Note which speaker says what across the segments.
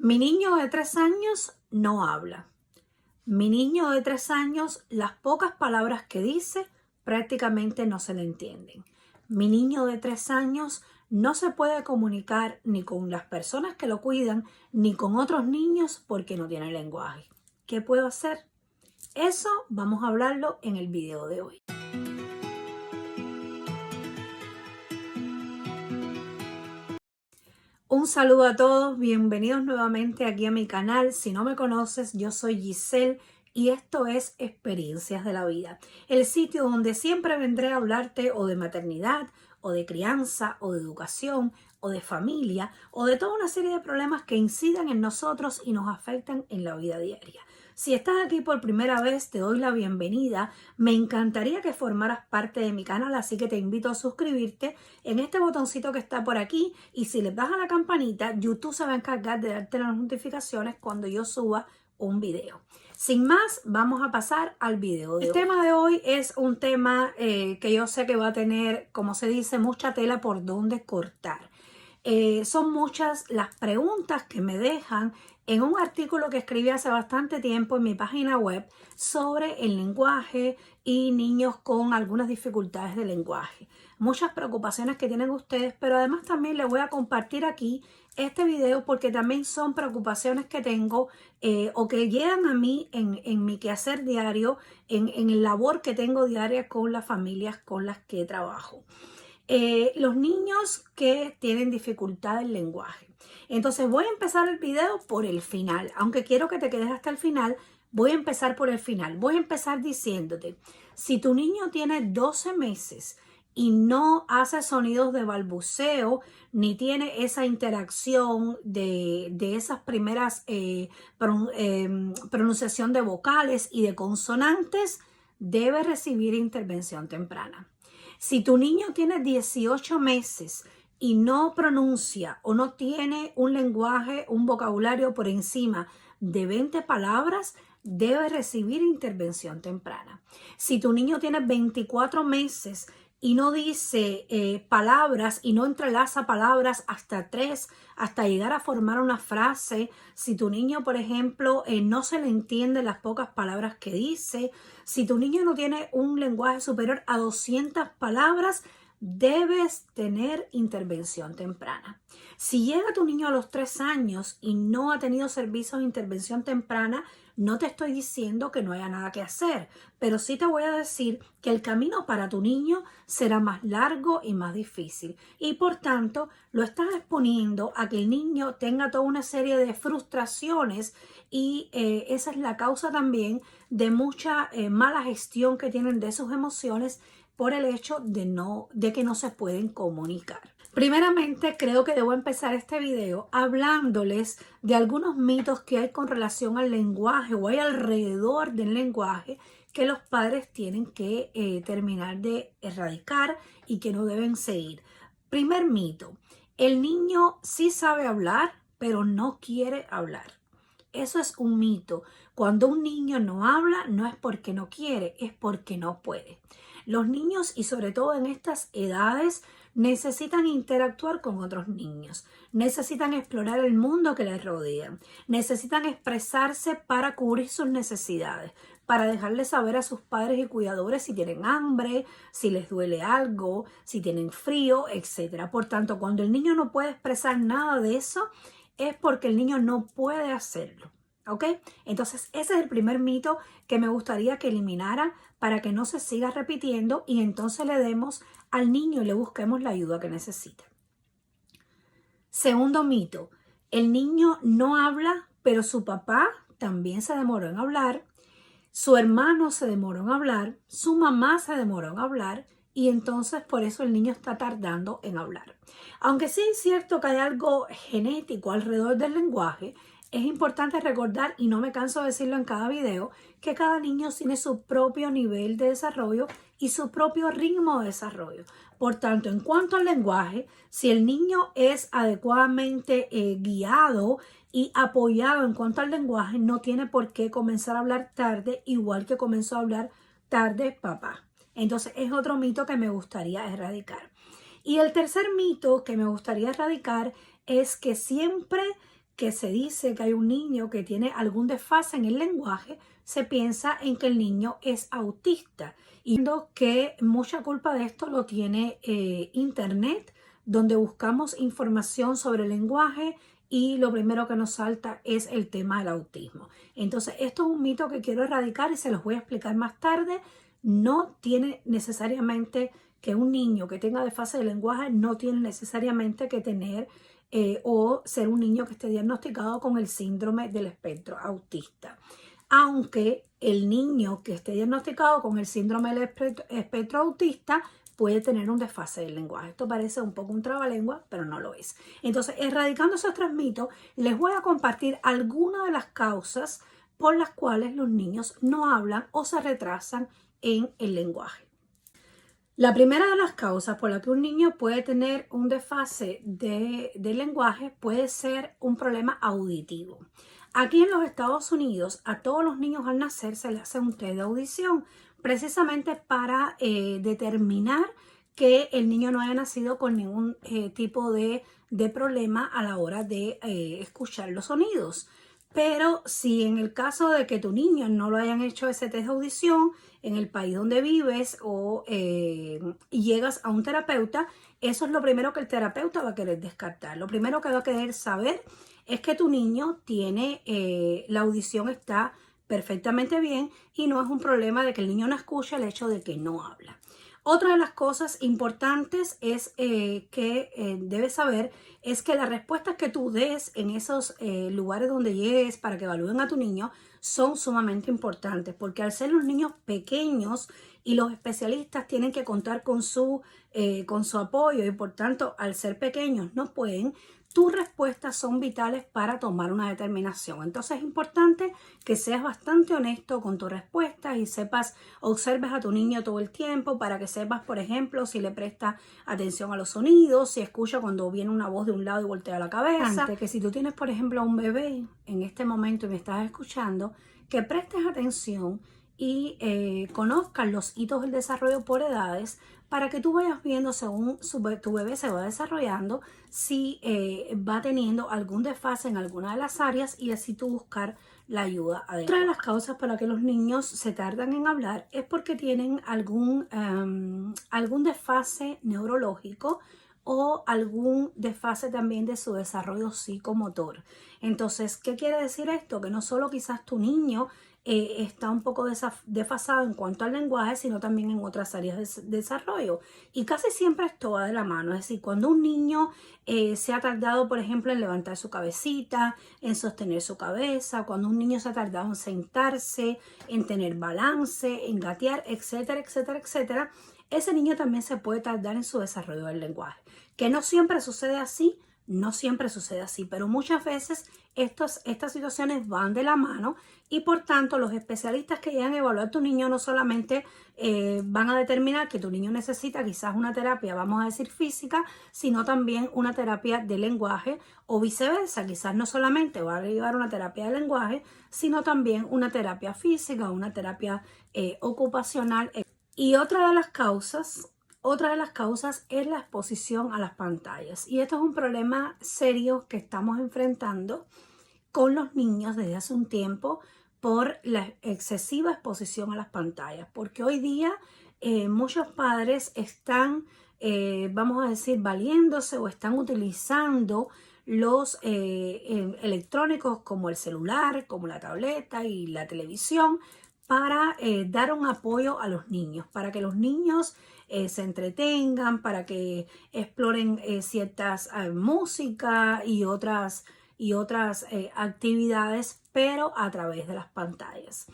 Speaker 1: Mi niño de 3 años no habla. Mi niño de 3 años, las pocas palabras que dice prácticamente no se le entienden. Mi niño de 3 años no se puede comunicar ni con las personas que lo cuidan, ni con otros niños porque no tiene lenguaje. ¿Qué puedo hacer? Eso vamos a hablarlo en el video de hoy. Un saludo a todos, bienvenidos nuevamente aquí a mi canal. Si no me conoces, yo soy Giselle y esto es Experiencias de la Vida, el sitio donde siempre vendré a hablarte o de maternidad, o de crianza, o de educación, o de familia, o de toda una serie de problemas que incidan en nosotros y nos afectan en la vida diaria. Si estás aquí por primera vez, te doy la bienvenida. Me encantaría que formaras parte de mi canal, así que te invito a suscribirte en este botoncito que está por aquí, y si le das a la campanita, YouTube se va a encargar de darte las notificaciones cuando yo suba un video. Sin más, vamos a pasar al video de hoy. El tema de hoy es un tema que yo sé que va a tener, como se dice, mucha tela por donde cortar. Son muchas las preguntas que me dejan en un artículo que escribí hace bastante tiempo en mi página web sobre el lenguaje y niños con algunas dificultades de lenguaje. Muchas preocupaciones que tienen ustedes, pero además también les voy a compartir aquí este video porque también son preocupaciones que tengo o que llegan a mí en mi quehacer diario, en el labor que tengo diaria con las familias con las que trabajo. Los niños que tienen dificultad del lenguaje. Entonces voy a empezar el video por el final, aunque quiero que te quedes hasta el final. Voy a empezar por el final. Voy a empezar diciéndote, si tu niño tiene 12 meses y no hace sonidos de balbuceo, ni tiene esa interacción de esas primeras pronunciación de vocales y de consonantes, debe recibir intervención temprana. Si tu niño tiene 18 meses y no pronuncia o no tiene un lenguaje, un vocabulario por encima de 20 palabras, debe recibir intervención temprana. Si tu niño tiene 24 meses y no dice palabras y no entrelaza palabras hasta 3, hasta llegar a formar una frase, si tu niño, por ejemplo, no se le entiende las pocas palabras que dice, si tu niño no tiene un lenguaje superior a 200 palabras, debes tener intervención temprana. Si llega tu niño a los 3 años y no ha tenido servicios de intervención temprana, no te estoy diciendo que no haya nada que hacer, pero sí te voy a decir que el camino para tu niño será más largo y más difícil. Y por tanto, lo estás exponiendo a que el niño tenga toda una serie de frustraciones y esa es la causa también de mucha mala gestión que tienen de sus emociones por el hecho de que no se pueden comunicar. Primeramente, creo que debo empezar este video hablándoles de algunos mitos que hay con relación al lenguaje o hay alrededor del lenguaje que los padres tienen que terminar de erradicar y que no deben seguir. Primer mito, el niño sí sabe hablar, pero no quiere hablar. Eso es un mito. Cuando un niño no habla, no es porque no quiere, es porque no puede. Los niños, y sobre todo en estas edades, necesitan interactuar con otros niños, necesitan explorar el mundo que les rodea, necesitan expresarse para cubrir sus necesidades, para dejarles saber a sus padres y cuidadores si tienen hambre, si les duele algo, si tienen frío, etc. Por tanto, cuando el niño no puede expresar nada de eso, es porque el niño no puede hacerlo. ¿Ok? Entonces ese es el primer mito que me gustaría que eliminaran para que no se siga repitiendo y entonces le demos al niño y le busquemos la ayuda que necesita. Segundo mito, el niño no habla, pero su papá también se demoró en hablar, su hermano se demoró en hablar, su mamá se demoró en hablar y entonces por eso el niño está tardando en hablar. Aunque sí es cierto que hay algo genético alrededor del lenguaje, es importante recordar, y no me canso de decirlo en cada video, que cada niño tiene su propio nivel de desarrollo y su propio ritmo de desarrollo. Por tanto, en cuanto al lenguaje, si el niño es adecuadamente guiado y apoyado en cuanto al lenguaje, no tiene por qué comenzar a hablar tarde, igual que comenzó a hablar tarde papá. Entonces, es otro mito que me gustaría erradicar. Y el tercer mito que me gustaría erradicar es que siempre que se dice que hay un niño que tiene algún desfase en el lenguaje, se piensa en que el niño es autista. Y que mucha culpa de esto lo tiene Internet, donde buscamos información sobre el lenguaje y lo primero que nos salta es el tema del autismo. Entonces, esto es un mito que quiero erradicar y se los voy a explicar más tarde. No tiene necesariamente que un niño que tenga desfase de lenguaje no tiene necesariamente que tener o ser un niño que esté diagnosticado con el síndrome del espectro autista. Aunque el niño que esté diagnosticado con el síndrome del espectro autista puede tener un desfase del lenguaje. Esto parece un poco un trabalengua, pero no lo es. Entonces, erradicando esos tres mitos, les voy a compartir algunas de las causas por las cuales los niños no hablan o se retrasan en el lenguaje. La primera de las causas por la que un niño puede tener un desfase de lenguaje puede ser un problema auditivo. Aquí en los Estados Unidos, a todos los niños al nacer se les hace un test de audición, precisamente para determinar que el niño no haya nacido con ningún tipo de problema a la hora de escuchar los sonidos. Pero si en el caso de que tu niño no lo hayan hecho ese test de audición en el país donde vives o llegas a un terapeuta, eso es lo primero que el terapeuta va a querer descartar. Lo primero que va a querer saber es que tu niño tiene, la audición está perfectamente bien y no es un problema de que el niño no escucha, el hecho de que no habla. Otra de las cosas importantes es que debes saber es que las respuestas que tú des en esos lugares donde llegues para que evalúen a tu niño son sumamente importantes, porque al ser los niños pequeños y los especialistas tienen que contar con su apoyo y por tanto al ser pequeños no pueden, tus respuestas son vitales para tomar una determinación. Entonces es importante que seas bastante honesto con tus respuestas y observes a tu niño todo el tiempo para que sepas, por ejemplo, si le presta atención a los sonidos, si escucha cuando viene una voz de un lado y voltea la cabeza. Que si tú tienes, por ejemplo, un bebé en este momento y me estás escuchando, que prestes atención y conozcas los hitos del desarrollo por edades para que tú vayas viendo según tu bebé se va desarrollando si va teniendo algún desfase en alguna de las áreas y así tú buscar la ayuda adecuada. Otra de las causas por las que los niños se tardan en hablar es porque tienen algún desfase neurológico o algún desfase también de su desarrollo psicomotor. Entonces, ¿qué quiere decir esto? Que no solo quizás tu niño está un poco desfasado en cuanto al lenguaje, sino también en otras áreas de desarrollo. Y casi siempre esto va de la mano. Es decir, cuando un niño se ha tardado, por ejemplo, en levantar su cabecita, en sostener su cabeza, cuando un niño se ha tardado en sentarse, en tener balance, en gatear, etcétera, etcétera, etcétera, ese niño también se puede tardar en su desarrollo del lenguaje. Que no siempre sucede así, pero muchas veces estas situaciones van de la mano y por tanto los especialistas que llegan a evaluar a tu niño no solamente van a determinar que tu niño necesita quizás una terapia, vamos a decir física, sino también una terapia de lenguaje o viceversa. Quizás no solamente va a llevar una terapia de lenguaje, sino también una terapia física, una terapia ocupacional. Y otra de las causas es la exposición a las pantallas. Y esto es un problema serio que estamos enfrentando con los niños desde hace un tiempo por la excesiva exposición a las pantallas. Porque hoy día muchos padres están, vamos a decir, valiéndose o están utilizando los electrónicos como el celular, como la tableta y la televisión para dar un apoyo a los niños, para que los niños se entretengan, para que exploren ciertas música y otras actividades, pero a través de las pantallas.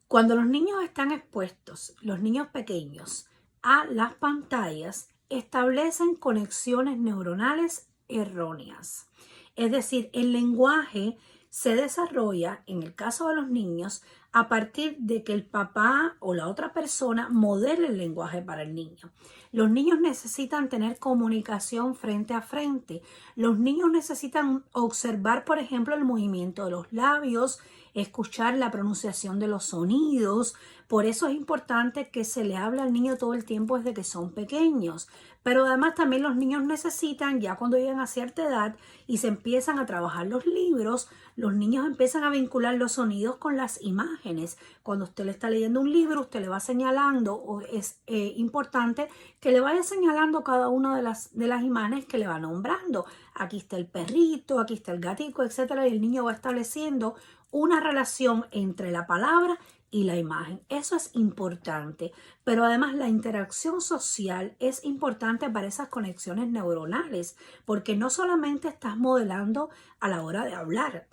Speaker 1: Cuando los niños están expuestos, los niños pequeños, a las pantallas, establecen conexiones neuronales erróneas. Es decir, el lenguaje se desarrolla, en el caso de los niños, a partir de que el papá o la otra persona modele el lenguaje para el niño. Los niños necesitan tener comunicación frente a frente. Los niños necesitan observar, por ejemplo, el movimiento de los labios, escuchar la pronunciación de los sonidos. Por eso es importante que se le hable al niño todo el tiempo desde que son pequeños. Pero además también los niños necesitan, ya cuando llegan a cierta edad y se empiezan a trabajar los libros, los niños empiezan a vincular los sonidos con las imágenes. Cuando usted le está leyendo un libro, usted le va señalando, o es importante que le vaya señalando cada una de las imágenes que le va nombrando. Aquí está el perrito, aquí está el gatito, etcétera, y el niño va estableciendo una relación entre la palabra y la imagen. Eso es importante, pero además la interacción social es importante para esas conexiones neuronales, porque no solamente estás modelando a la hora de hablar,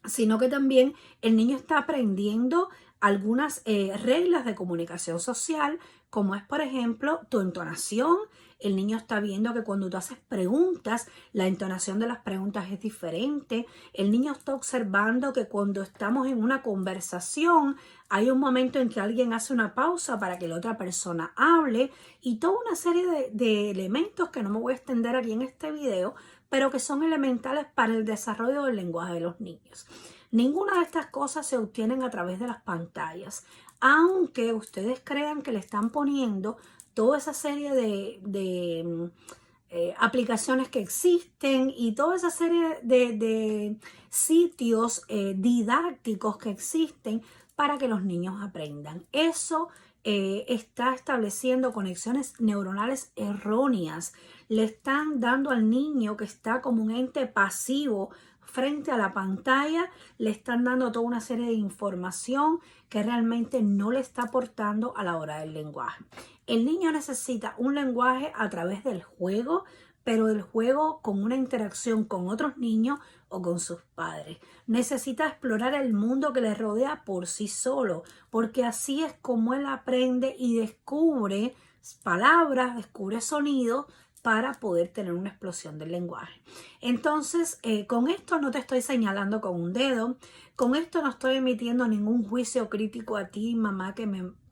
Speaker 1: sino que también el niño está aprendiendo algunas reglas de comunicación social, como es, por ejemplo, tu entonación. El niño está viendo que cuando tú haces preguntas, la entonación de las preguntas es diferente. El niño está observando que cuando estamos en una conversación, hay un momento en que alguien hace una pausa para que la otra persona hable, y toda una serie de elementos que no me voy a extender aquí en este video, pero que son elementales para el desarrollo del lenguaje de los niños. Ninguna de estas cosas se obtienen a través de las pantallas, aunque ustedes crean que le están poniendo toda esa serie de aplicaciones que existen y toda esa serie de sitios didácticos que existen para que los niños aprendan. Eso está estableciendo conexiones neuronales erróneas. Le están dando al niño, que está como un ente pasivo frente a la pantalla, le están dando toda una serie de información que realmente no le está aportando a la hora del lenguaje. El niño necesita un lenguaje a través del juego, pero del juego con una interacción con otros niños o con sus padres. Necesita explorar el mundo que le rodea por sí solo, porque así es como él aprende y descubre palabras, descubre sonidos, para poder tener una explosión del lenguaje. Entonces, con esto no te estoy señalando con un dedo, con esto no estoy emitiendo ningún juicio crítico a ti, mamá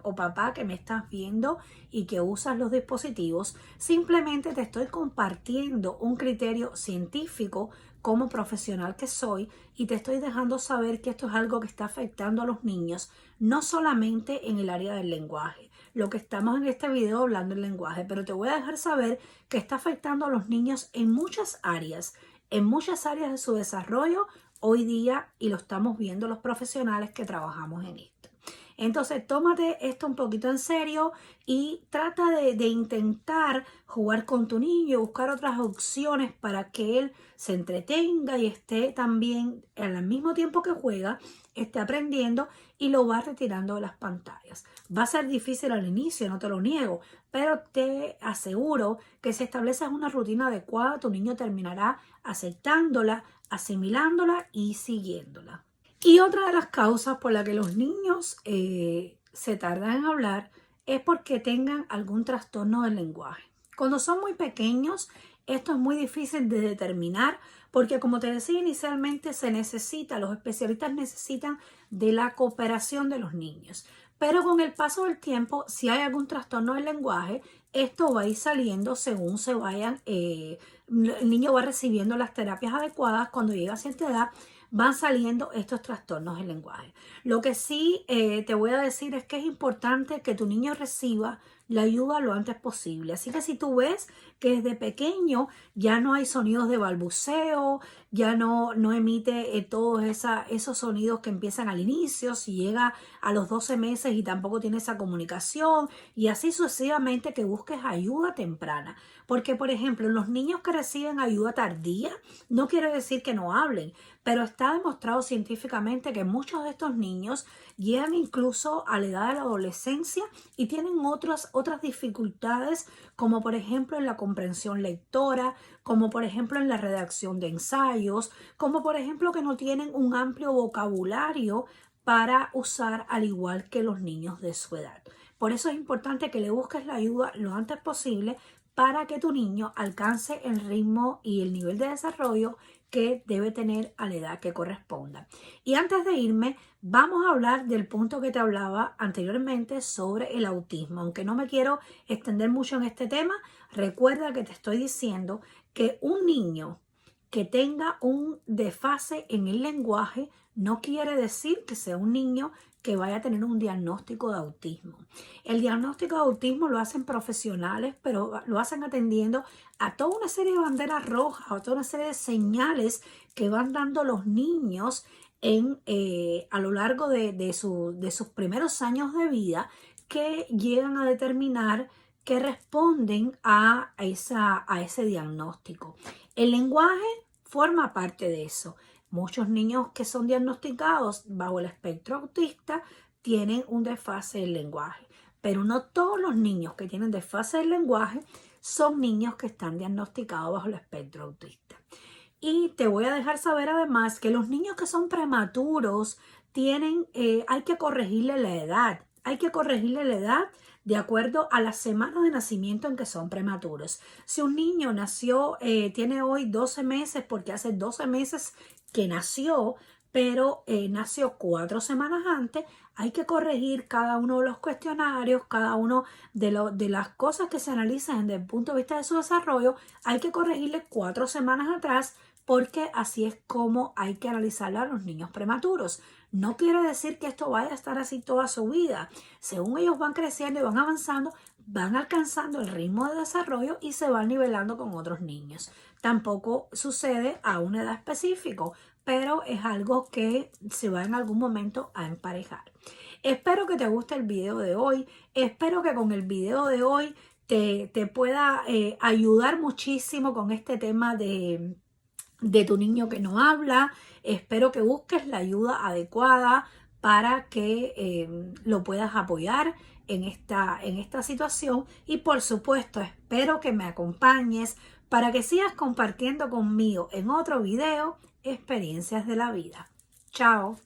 Speaker 1: o papá, que me estás viendo y que usas los dispositivos. Simplemente te estoy compartiendo un criterio científico como profesional que soy, y te estoy dejando saber que esto es algo que está afectando a los niños, no solamente en el área del lenguaje, lo que estamos en este video hablando del lenguaje, pero te voy a dejar saber que está afectando a los niños en muchas áreas de su desarrollo hoy día, y lo estamos viendo los profesionales que trabajamos en esto. Entonces, tómate esto un poquito en serio y trata de intentar jugar con tu niño, buscar otras opciones para que él se entretenga y esté también, al mismo tiempo que juega, esté aprendiendo, y lo va retirando de las pantallas. Va a ser difícil al inicio, no te lo niego, pero te aseguro que si estableces una rutina adecuada, tu niño terminará aceptándola, asimilándola y siguiéndola. Y otra de las causas por la que los niños se tardan en hablar es porque tengan algún trastorno del lenguaje. Cuando son muy pequeños, esto es muy difícil de determinar, porque como te decía inicialmente, los especialistas necesitan de la cooperación de los niños. Pero con el paso del tiempo, si hay algún trastorno del lenguaje, esto va a ir saliendo según se vayan, el niño va recibiendo las terapias adecuadas. Cuando llega a cierta edad, van saliendo estos trastornos del lenguaje. Lo que sí te voy a decir es que es importante que tu niño reciba la ayuda lo antes posible. Así que si tú ves que desde pequeño ya no hay sonidos de balbuceo, ya no emite todos esos sonidos que empiezan al inicio, si llega a los 12 meses y tampoco tiene esa comunicación, y así sucesivamente, que busques ayuda temprana. Porque, por ejemplo, los niños que reciben ayuda tardía, no quiere decir que no hablen, pero está demostrado científicamente que muchos de estos niños llegan incluso a la edad de la adolescencia y tienen otras dificultades, como por ejemplo en la comprensión lectora, como por ejemplo en la redacción de ensayos, como por ejemplo que no tienen un amplio vocabulario para usar, al igual que los niños de su edad. Por eso es importante que le busques la ayuda lo antes posible, para que tu niño alcance el ritmo y el nivel de desarrollo que debe tener a la edad que corresponda. Y antes de irme, vamos a hablar del punto que te hablaba anteriormente sobre el autismo. Aunque no me quiero extender mucho en este tema, recuerda que te estoy diciendo que un niño que tenga un desfase en el lenguaje no quiere decir que sea un niño que vaya a tener un diagnóstico de autismo. El diagnóstico de autismo lo hacen profesionales, pero lo hacen atendiendo a toda una serie de banderas rojas, a toda una serie de señales que van dando los niños a lo largo de sus primeros años de vida, que llegan a determinar que responden a ese diagnóstico. El lenguaje forma parte de eso. Muchos niños que son diagnosticados bajo el espectro autista tienen un desfase del lenguaje, pero no todos los niños que tienen desfase del lenguaje son niños que están diagnosticados bajo el espectro autista. Y te voy a dejar saber además que los niños que son prematuros hay que corregirle la edad. Hay que corregirle la edad de acuerdo a las semanas de nacimiento en que son prematuros. Si un niño tiene hoy 12 meses porque hace 12 meses que nació, pero nació 4 semanas antes, hay que corregir cada uno de los cuestionarios, cada uno de las cosas que se analizan desde el punto de vista de su desarrollo, hay que corregirle 4 semanas atrás, porque así es como hay que analizarlo a los niños prematuros. No quiere decir que esto vaya a estar así toda su vida. Según ellos van creciendo y van avanzando, van alcanzando el ritmo de desarrollo y se van nivelando con otros niños. Tampoco sucede a una edad específica, pero es algo que se va en algún momento a emparejar. Espero que te guste el video de hoy. Espero que con el video de hoy te pueda ayudar muchísimo con este tema de tu niño que no habla. Espero que busques la ayuda adecuada para que lo puedas apoyar en esta situación. Y por supuesto, espero que me acompañes para que sigas compartiendo conmigo en otro video experiencias de la vida. Chao.